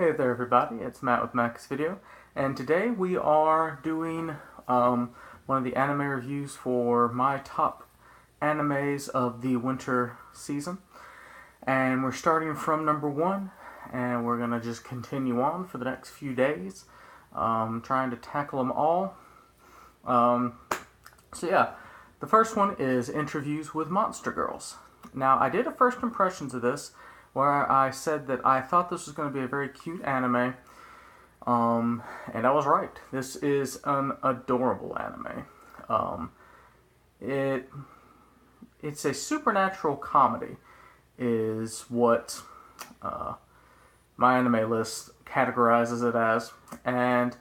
Hey there everybody, it's Matt with Mac's Video, and today we are doing one of the anime reviews for my top animes of the winter season. And we're starting from number 1, and we're going to just continue on for the next few days, trying to tackle them all. The first one is Interviews with Monster Girls. Now, I did a first impressions of this, where I said that I thought this was going to be a very cute anime, and I was right. This is an adorable anime. It's a supernatural comedy, is what my anime list categorizes it as, and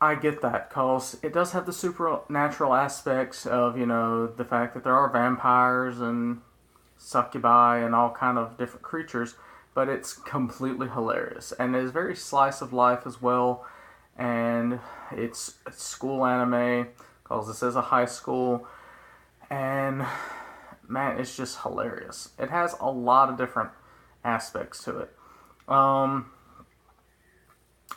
I get that because it does have the supernatural aspects of, the fact that there are vampires and succubi and all kind of different creatures, but it's completely hilarious and it's very slice of life as well. And it's a school anime because this is a high school, and man, it's just hilarious. It has a lot of different aspects to it.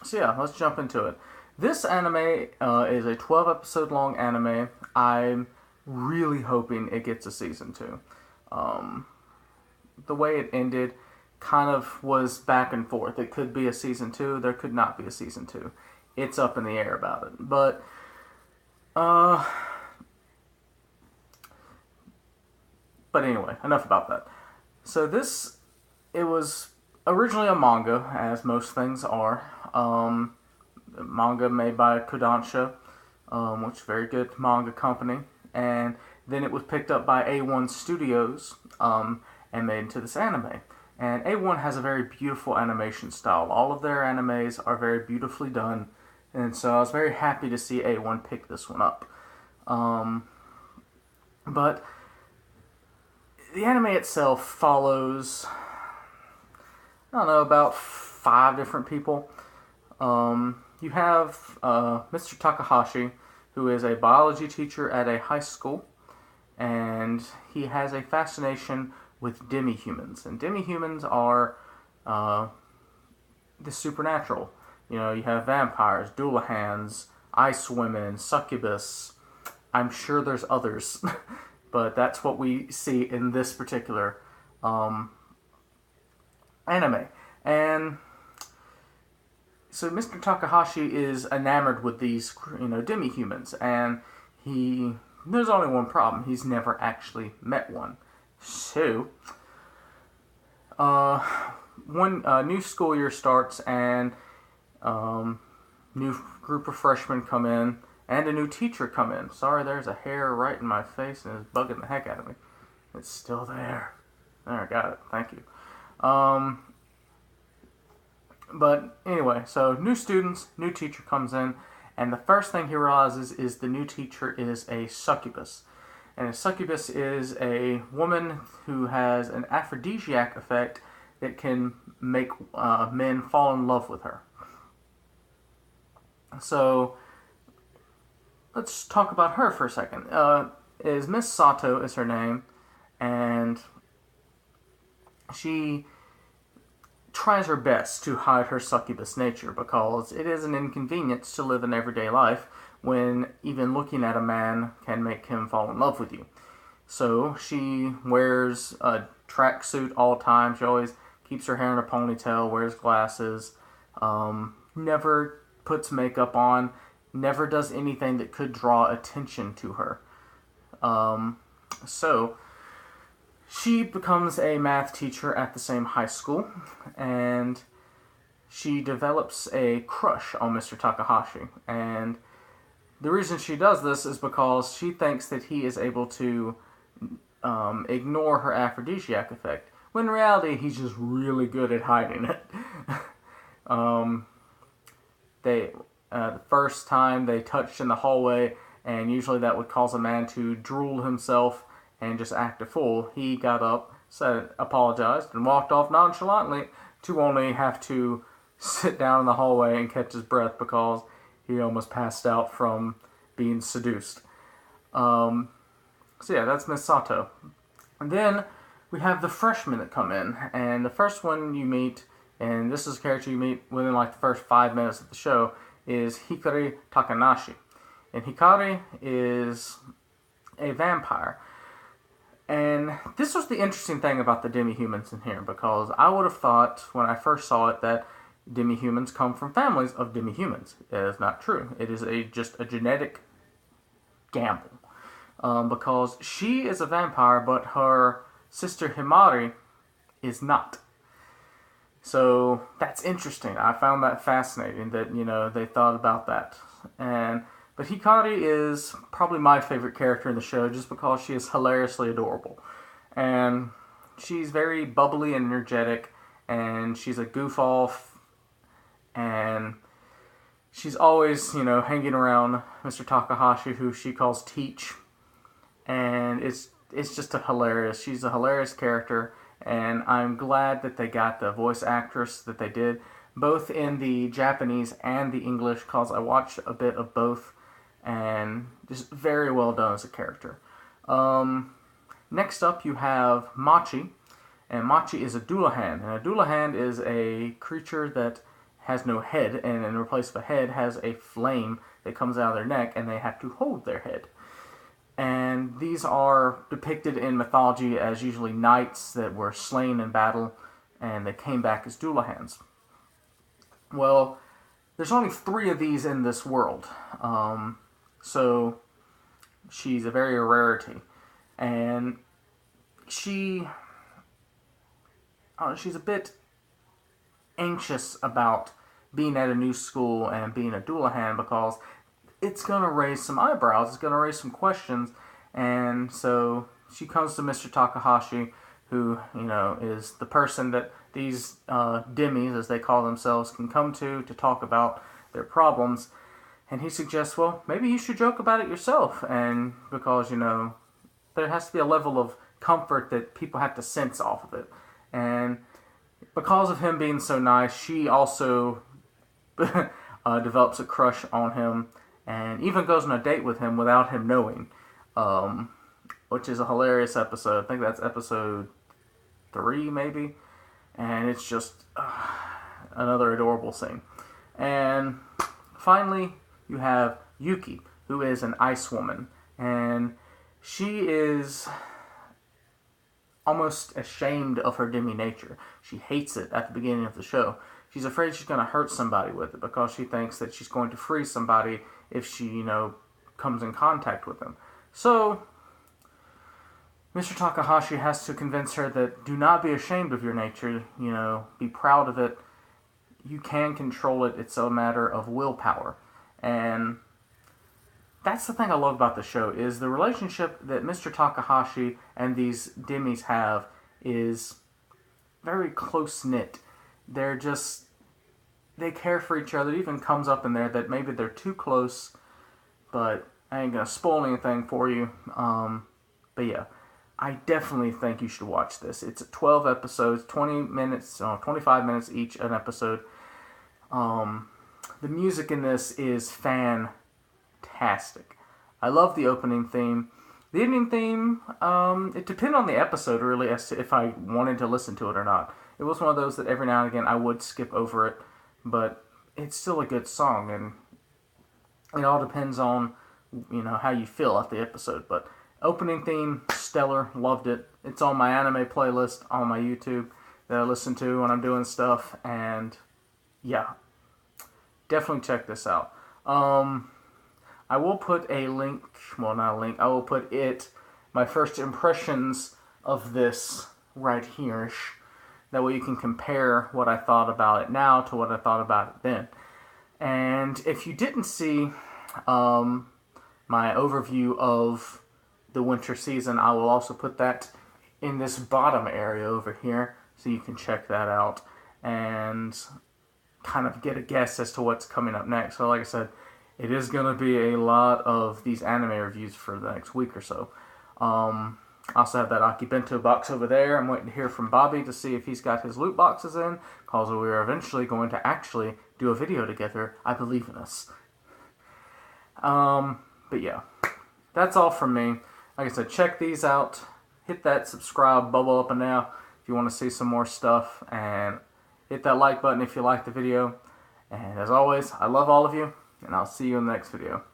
Let's jump into it. This anime is a 12 episode long anime. I'm really hoping it gets a season 2. The way it ended kind of was back and forth. It could be a season 2, there could not be a season 2. It's up in the air about it. But anyway, enough about that. So it was originally a manga, as most things are. Manga made by Kodansha, which is a very good manga company. And then it was picked up by A1 Studios and made into this anime. And A1 has a very beautiful animation style. All of their animes are very beautifully done. And so I was very happy to see A1 pick this one up. But the anime itself follows, about 5 different people. You have Mr. Takahashi, who is a biology teacher at a high school, and he has a fascination with demi-humans. And demi-humans are the supernatural. You have vampires, Doulahans, ice women, succubus. I'm sure there's others, but that's what we see in this particular anime. And so Mr. Takahashi is enamored with these, demi-humans, and there's only one problem. He's never actually met one. So, one new school year starts, and new group of freshmen come in, and a new teacher come in. Sorry, there's a hair right in my face, and it's bugging the heck out of me. It's still there. There, I got it. Thank you. But anyway, so new students, new teacher comes in, and the first thing he realizes is the new teacher is a succubus. And a succubus is a woman who has an aphrodisiac effect that can make men fall in love with her. So let's talk about her for a second. Is Miss Sato is her name, and she tries her best to hide her succubus nature because it is an inconvenience to live an everyday life when even looking at a man can make him fall in love with you. So she wears a tracksuit all the time. She always keeps her hair in a ponytail, wears glasses, never puts makeup on, never does anything that could draw attention to her. So she becomes a math teacher at the same high school, and she develops a crush on Mr. Takahashi. And the reason she does this is because she thinks that he is able to ignore her aphrodisiac effect, when in reality he's just really good at hiding it. The first time they touched in the hallway, and usually that would cause a man to drool himself and just act a fool. He got up, said, apologized, and walked off nonchalantly to only have to sit down in the hallway and catch his breath because he almost passed out from being seduced. That's Miss Sato. And then we have the freshmen that come in, and the first one you meet and this is a character you meet within like the first 5 minutes of the show, is Hikari Takanashi. And Hikari is a vampire. And this was the interesting thing about the demi-humans in here, because I would have thought when I first saw it that demi-humans come from families of demi-humans. It is not true. It is just a genetic gamble. Because she is a vampire, but her sister Himari is not. So that's interesting. I found that fascinating that, they thought about that. But Hikari is probably my favorite character in the show just because she is hilariously adorable. And she's very bubbly and energetic, and she's a goof off, and she's always, hanging around Mr. Takahashi, who she calls Teach. And it's just she's a hilarious character, and I'm glad that they got the voice actress that they did, both in the Japanese and the English, because I watched a bit of both, and just very well done as a character. Next up, you have Machi, and Machi is a Dullahan, and a Dullahan is a creature that has no head, and in place of a head has a flame that comes out of their neck, and they have to hold their head. And these are depicted in mythology as usually knights that were slain in battle, and they came back as Dullahans. Well, there's only 3 of these in this world, so she's a very rarity, and she's a bit anxious about being at a new school and being a Dullahan, because it's going to raise some eyebrows, it's going to raise some questions, and so she comes to Mr. Takahashi, who, is the person that these demis, as they call themselves, can come to talk about their problems, and he suggests, well, maybe you should joke about it yourself, and because, there has to be a level of comfort that people have to sense off of it, and because of him being so nice, she also develops a crush on him, and even goes on a date with him without him knowing, which is a hilarious episode. I think that's episode 3, maybe, and it's just another adorable scene. And finally, you have Yuki, who is an ice woman, and she is almost ashamed of her demi nature. She hates it at the beginning of the show. She's afraid she's going to hurt somebody with it because she thinks that she's going to free somebody if she, comes in contact with them. So, Mr. Takahashi has to convince her that do not be ashamed of your nature, be proud of it. You can control it. It's a matter of willpower. And that's the thing I love about the show, is the relationship that Mr. Takahashi and these demis have is very close-knit. They care for each other. It even comes up in there that maybe they're too close, but I ain't gonna spoil anything for you. But yeah, I definitely think you should watch this. It's 12 episodes, 25 minutes each an episode. The music in this is fantastic. I love the opening theme. The ending theme, it depended on the episode really as to if I wanted to listen to it or not. It was one of those that every now and again I would skip over it, but it's still a good song, and it all depends on, how you feel at the episode. But opening theme, stellar, loved it. It's on my anime playlist on my YouTube that I listen to when I'm doing stuff, and yeah, definitely check this out. I will put a link, well, not a link, I will put my first impressions of this right here-ish. That way you can compare what I thought about it now to what I thought about it then. And if you didn't see my overview of the winter season, I will also put that in this bottom area over here, so you can check that out and kind of get a guess as to what's coming up next. So like I said, it is going to be a lot of these anime reviews for the next week or so. I also have that Akibento box over there. I'm waiting to hear from Bobby to see if he's got his loot boxes in, because we are eventually going to actually do a video together. I believe in us. But yeah, that's all from me. Like I said, check these out. Hit that subscribe bubble up and down if you want to see some more stuff. And Hit that like button if you like the video. And as always, I love all of you, and I'll see you in the next video.